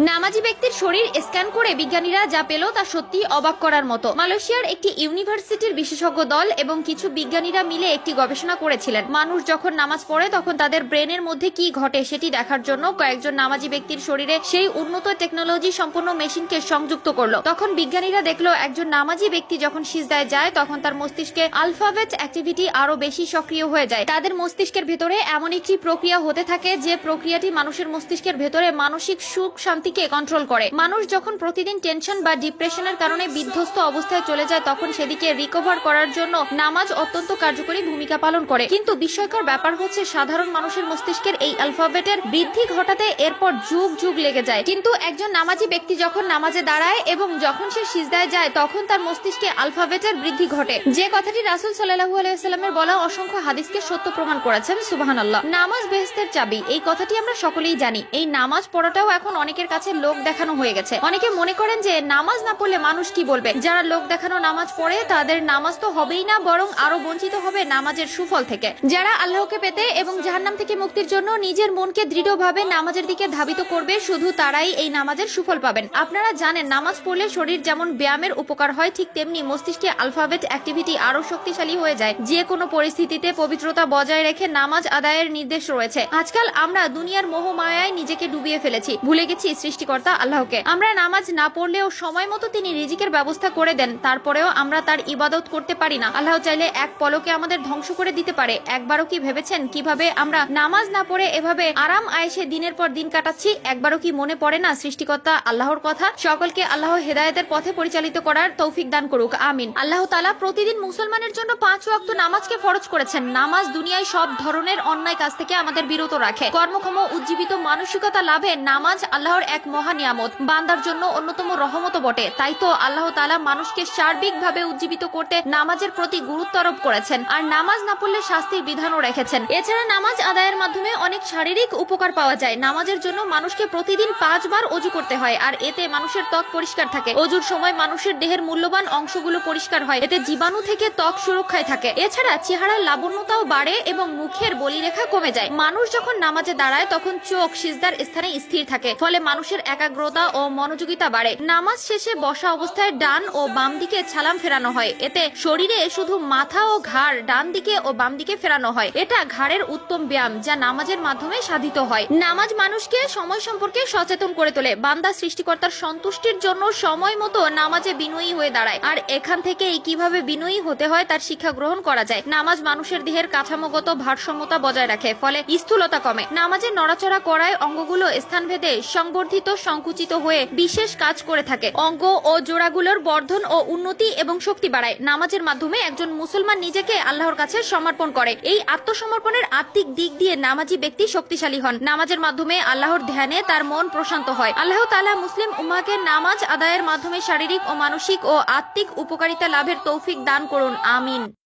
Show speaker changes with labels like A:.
A: নামাজি ব্যক্তির শরীর স্ক্যান করে বিজ্ঞানীরা যা পেল তা সত্যি অবাক করার মতো। মালয়েশিয়ার একটি ইউনিভার্সিটির বিশেষজ্ঞ দল এবং কিছু বিজ্ঞানীরা মিলে একটি গবেষণা করেছিলেন। মানুষ যখন নামাজ পড়ে তখন তাদের ব্রেনের মধ্যে কি ঘটে সেটি দেখার জন্য কয়েকজন নামাজি ব্যক্তির শরীরে সেই উন্নত টেকনোলজি সম্পন্ন মেশিনকে সংযুক্ত করলো। তখন বিজ্ঞানীরা দেখলো একজন নামাজি ব্যক্তি যখন সিজদায় যায় তখন তার মস্তিষ্কে আলফাবেট অ্যাক্টিভিটি আরো বেশি সক্রিয় হয়ে যায়। তাদের মস্তিষ্কের ভেতরে এমন একটি প্রক্রিয়া হতে থাকে যে প্রক্রিয়াটি মানুষের মস্তিষ্কের ভেতরে মানসিক সুখ শান্তি কন্ট্রোল করে। মানুষ যখন প্রতিদিন টেনশন বা ডিপ্রেশনের কারণে বিধ্বস্ত অবস্থায় চলে যায় তখন সেদিকে রিকভার করার জন্য নামাজ অত্যন্ত কার্যকরী ভূমিকা পালন করে। কিন্তু বিস্ময়কর ব্যাপার হচ্ছে সাধারণ মানুষের মস্তিষ্কের এই অ্যালফাবেটের বৃদ্ধি ঘটাতে এরপর যুগ যুগ লেগে যায়। কিন্তু একজন নামাজি ব্যক্তি যখন নামাজে দাঁড়ায় এবং যখন সে সিজদায় যায় তখন তার মস্তিষ্কে আলফাবেটের বৃদ্ধি ঘটে। যে কথাটি রাসূল সাল্লাল্লাহু আলাইহি ওয়াসাল্লামের বলা অসংখ্য হাদিসকে সত্য প্রমাণ করেছেন। সুবহানাল্লাহ। নামাজ বেহেশতের চাবি, এই কথাটি আমরা সকলেই জানি। এই নামাজ পড়াটাও এখন অনেকের কাছে লোক দেখানো হয়ে গেছে। অনেকে মনে করেন যে নামাজ না পড়লে মানুষ কি বলবে। যারা লোক দেখানো নামাজ পড়ে তাদের নামাজ তো হবেই না, বরং আরো বঞ্চিত হবে নামাজের সুফল থেকে। যারা আল্লাহকে পেতে এবং জাহান্নাম থেকে মুক্তির জন্য নিজের মনকে দৃঢ়ভাবে নামাজের দিকে ধাবিত করবে শুধু তারাই এই নামাজের সুফল পাবেন। আপনারা জানেন নামাজ পড়লে শরীর যেমন ব্যায়ামের উপকার হয় ঠিক তেমনি মস্তিষ্কে আলফাবেট অ্যাক্টিভিটি আরো শক্তিশালী হয়ে যায়। যে কোনো পরিস্থিতিতে পবিত্রতা বজায় রেখে নামাজ আদায়ের নির্দেশ রয়েছে। আজকাল আমরা দুনিয়ার মোহমায়ায় নিজেকে ডুবিয়ে ফেলেছি, ভুলে গেছি সৃষ্টিকর্তা আল্লাহকে। আমরা নামাজ না পড়লেও সময় মতো তিনি রিজিকের ব্যবস্থা করে দেন, তারপরেও আমরা তার ইবাদত করতে পারি না। আল্লাহ চাইলে এক পলকে আমাদের ধ্বংস করে দিতে পারে। একবারও কি ভেবেছেন কিভাবে আমরা নামাজ না পড়ে এভাবে আরাম আয়েশে দিনের পর দিন কাটাচ্ছি? একবারও কি মনে পড়ে না সৃষ্টিকর্তা আল্লাহর কথা? সকলকে আল্লাহ হেদায়েতের পথে পরিচালিত করার তৌফিক দান করুক, আমিন। আল্লাহ তাআলা প্রতিদিন মুসলমানের জন্য 5 ওয়াক্ত নামাজকে ফরজ করেছেন। নামাজ দুনিয়ায় সব ধরনের অন্যায় কাজ থেকে আমাদের বিরত রাখে। কর্মক্ষম উজ্জীবিত মানসিকতা লাভে নামাজ আল্লাহর এক মহা নিয়ামত, বান্দার জন্য অন্যতম রহমত বটে। তাই তো আল্লাহ তাআলা মানুষকে সার্বিকভাবে উজ্জীবিত করতে নামাজের প্রতি গুরুত্ব আরোপ করেছেন আর নামাজ না পড়লে শাস্তির বিধানও রেখেছেন। এছাড়া নামাজ আদায়ের মাধ্যমে অনেক শারীরিক উপকার পাওয়া যায়। নামাজের জন্য মানুষকে প্রতিদিন 5 বার ওযু করতে হয় আর এতে মানুষের ত্বক পরিষ্কার থাকে। ওযুর সময় মানুষের দেহের মূল্যবান অংশগুলো পরিষ্কার হয়, এতে জীবাণু থেকে ত্বক সুরক্ষায় থাকে। এছাড়া চেহারার লাবণ্যতাও বাড়ে এবং মুখের বলিরেখা কমে যায়। মানুষ যখন নামাজে দাঁড়ায় তখন চোখ সিজদার স্থানে স্থির থাকে, ফলে মানুষের একাগ্রতা ও মনোযোগিতা বাড়ে। নামাজ শেষে বসা অবস্থায় ডান ও বাম দিকে সালাম ফেরানো হয়, এতে শরীরে শুধু মাথা ও ঘাড় ডান দিকে ও বাম দিকে ফেরানো হয়। এটা ঘাড়ের উত্তম ব্যায়াম যা নামাজের মাধ্যমে সাধিত হয়। নামাজ মানুষকে সময় সম্পর্কে সচেতন করে তোলে। বান্দা সৃষ্টিকর্তার সন্তুষ্টির জন্য সময় মতো নামাজে বিনয়ী হয়ে দাঁড়ায় আর এখান থেকেই কিভাবে বিনয়ী হতে হয় তার শিক্ষা গ্রহণ করা যায়। নামাজ মানুষের দেহের কাঠামোগত ভারসাম্যতা বজায় রাখে, ফলে স্থূলতা কমে। নামাজে নড়াচড়া করায় অঙ্গগুলো স্থানভেদে সংবর্ধিত সংকুচিত হয়ে বিশেষ কাজ করে থাকে। অঙ্গ ও জোড়াগুলোর বর্ধন ও উন্নতি এবং শক্তি বাড়ায়। নামাজের মাধ্যমে একজন মুসলমান নিজেকে আল্লাহর কাছে সমর্পণ করে। এই আত্মসমর্পণের আত্মিক দিক দিয়ে নামাজি ব্যক্তি শক্তিশালী হন। নামাজের মাধ্যমে আল্লাহর ধ্যানে তার মন প্রশান্ত হয়। আল্লাহ তাআলা মুসলিম উম্মাহকে নামাজ আদায়ের মাধ্যমে শারীরিক ও মানসিক ও আত্মিক উপকারিতা লাভের তৌফিক দান করুন, আমিন।